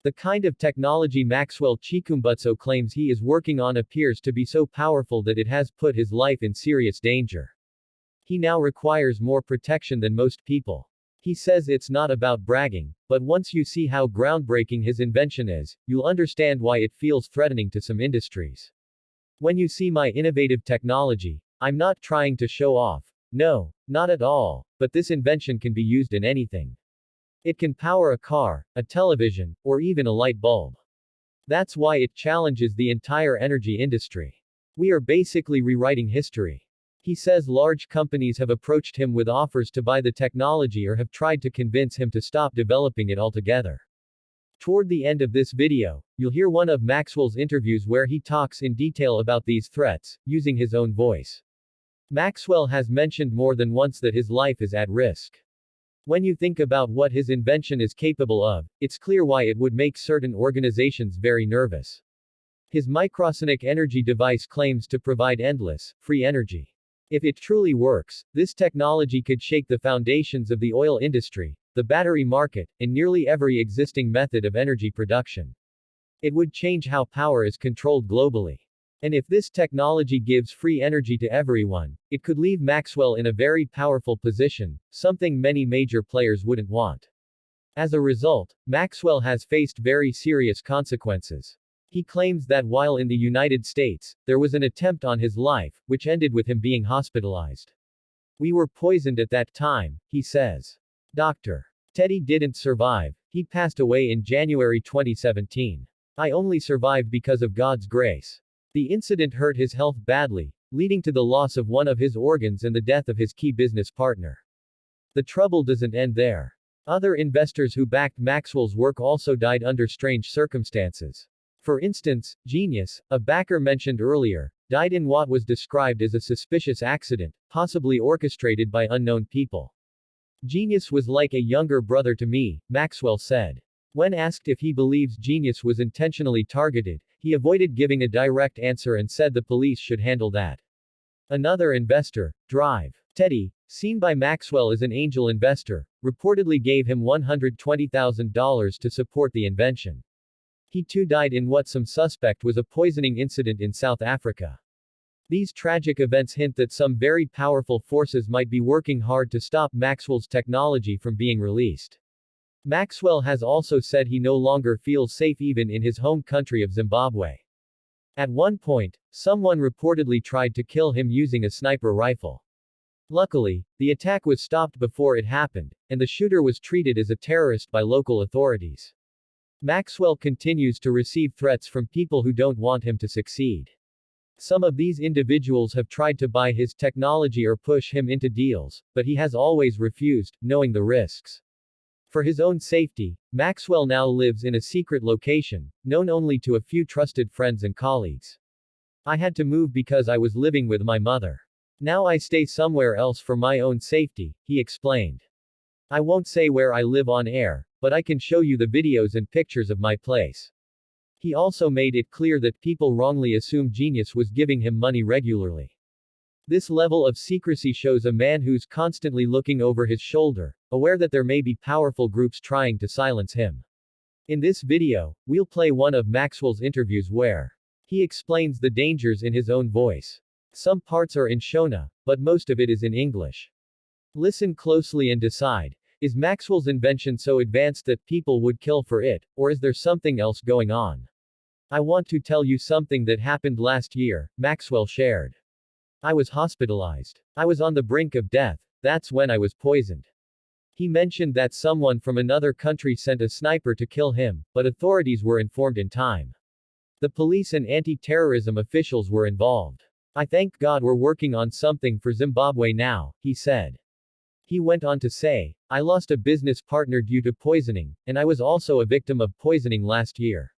The kind of technology Maxwell Chikumbutso claims he is working on appears to be so powerful that it has put his life in serious danger. He now requires more protection than most people. He says it's not about bragging, but once you see how groundbreaking his invention is, you'll understand why it feels threatening to some industries. When you see my innovative technology, I'm not trying to show off. No, not at all, but this invention can be used in anything. It can power a car, a television, or even a light bulb. That's why it challenges the entire energy industry. We are basically rewriting history. He says large companies have approached him with offers to buy the technology or have tried to convince him to stop developing it altogether. Toward the end of this video, you'll hear one of Maxwell's interviews where he talks in detail about these threats, using his own voice. Maxwell has mentioned more than once that his life is at risk. When you think about what his invention is capable of, it's clear why it would make certain organizations very nervous. His microsonic energy device claims to provide endless, free energy. If it truly works, this technology could shake the foundations of the oil industry, the battery market, and nearly every existing method of energy production. It would change how power is controlled globally. And if this technology gives free energy to everyone, it could leave Maxwell in a very powerful position, something many major players wouldn't want. As a result, Maxwell has faced very serious consequences. He claims that while in the United States, there was an attempt on his life, which ended with him being hospitalized. We were poisoned at that time, he says. Dr. Teddy didn't survive, he passed away in January 2017. I only survived because of God's grace. The incident hurt his health badly, leading to the loss of one of his organs and the death of his key business partner. The trouble doesn't end there. Other investors who backed Maxwell's work also died under strange circumstances. For instance, Genius, a backer mentioned earlier, died in what was described as a suspicious accident, possibly orchestrated by unknown people. Genius was like a younger brother to me, Maxwell said. When asked if he believes Genius was intentionally targeted, he avoided giving a direct answer and said the police should handle that. Another investor, Drive Teddy, seen by Maxwell as an angel investor, reportedly gave him $120,000 to support the invention. He too died in what some suspect was a poisoning incident in South Africa. These tragic events hint that some very powerful forces might be working hard to stop Maxwell's technology from being released. Maxwell has also said he no longer feels safe even in his home country of Zimbabwe. At one point, someone reportedly tried to kill him using a sniper rifle. Luckily, the attack was stopped before it happened, and the shooter was treated as a terrorist by local authorities. Maxwell continues to receive threats from people who don't want him to succeed. Some of these individuals have tried to buy his technology or push him into deals, but he has always refused, knowing the risks. For his own safety, Maxwell now lives in a secret location, known only to a few trusted friends and colleagues. I had to move because I was living with my mother. Now I stay somewhere else for my own safety, he explained. I won't say where I live on air, but I can show you the videos and pictures of my place. He also made it clear that people wrongly assume Genius was giving him money regularly. This level of secrecy shows a man who's constantly looking over his shoulder, aware that there may be powerful groups trying to silence him. In this video, we'll play one of Maxwell's interviews where he explains the dangers in his own voice. Some parts are in Shona, but most of it is in English. Listen closely and decide. Is Maxwell's invention so advanced that people would kill for it, or is there something else going on? I want to tell you something that happened last year, Maxwell shared. I was hospitalized. I was on the brink of death, that's when I was poisoned. He mentioned that someone from another country sent a sniper to kill him, but authorities were informed in time. The police and anti-terrorism officials were involved. I thank God we're working on something for Zimbabwe now, he said. He went on to say, I lost a business partner due to poisoning, and I was also a victim of poisoning last year.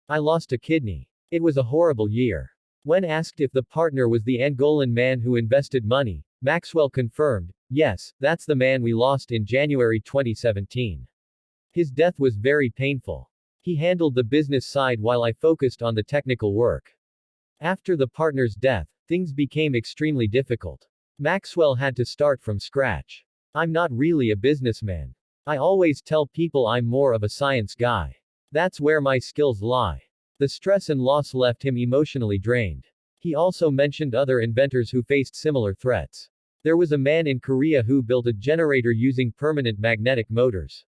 I lost a kidney. It was a horrible year. When asked if the partner was the Angolan man who invested money, Maxwell confirmed, yes, that's the man we lost in January 2017. His death was very painful. He handled the business side while I focused on the technical work. After the partner's death, things became extremely difficult. Maxwell had to start from scratch. I'm not really a businessman. I always tell people I'm more of a science guy. That's where my skills lie. The stress and loss left him emotionally drained. He also mentioned other inventors who faced similar threats. There was a man in Korea who built a generator using permanent magnetic motors.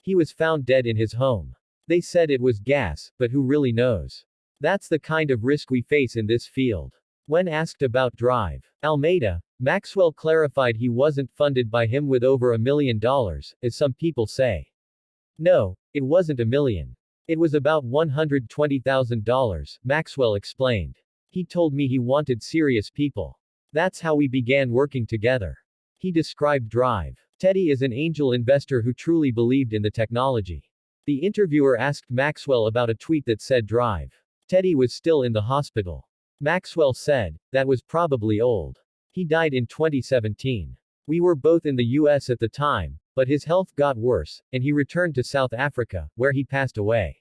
He was found dead in his home. They said it was gas, but who really knows? That's the kind of risk we face in this field. When asked about Drive Almeida, Maxwell clarified he wasn't funded by him with over $1 million, as some people say. No, it wasn't $1 million. It was about $120,000, Maxwell explained. He told me he wanted serious people. That's how we began working together. He described Drive Teddy as an angel investor who truly believed in the technology. The interviewer asked Maxwell about a tweet that said Drive Teddy was still in the hospital. Maxwell said, that was probably old. He died in 2017. We were both in the US at the time, but his health got worse, and he returned to South Africa, where he passed away.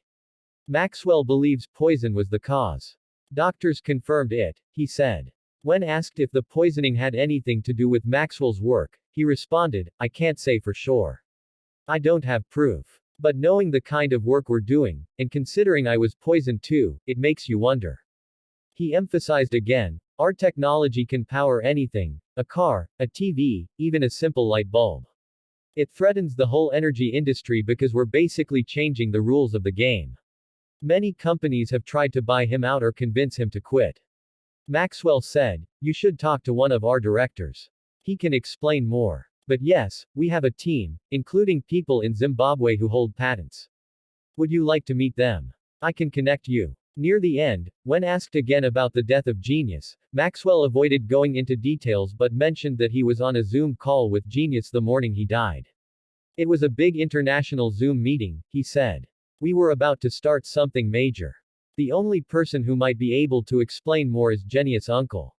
Maxwell believes poison was the cause. Doctors confirmed it, he said. When asked if the poisoning had anything to do with Maxwell's work, he responded, I can't say for sure. I don't have proof. But knowing the kind of work we're doing, and considering I was poisoned too, it makes you wonder. He emphasized again, our technology can power anything, a car, a TV, even a simple light bulb. It threatens the whole energy industry because we're basically changing the rules of the game. Many companies have tried to buy him out or convince him to quit. Maxwell said, you should talk to one of our directors. He can explain more. But yes, we have a team, including people in Zimbabwe who hold patents. Would you like to meet them? I can connect you. Near the end, when asked again about the death of Genius, Maxwell avoided going into details but mentioned that he was on a Zoom call with Genius the morning he died. It was a big international Zoom meeting, he said. We were about to start something major. The only person who might be able to explain more is Genius' uncle.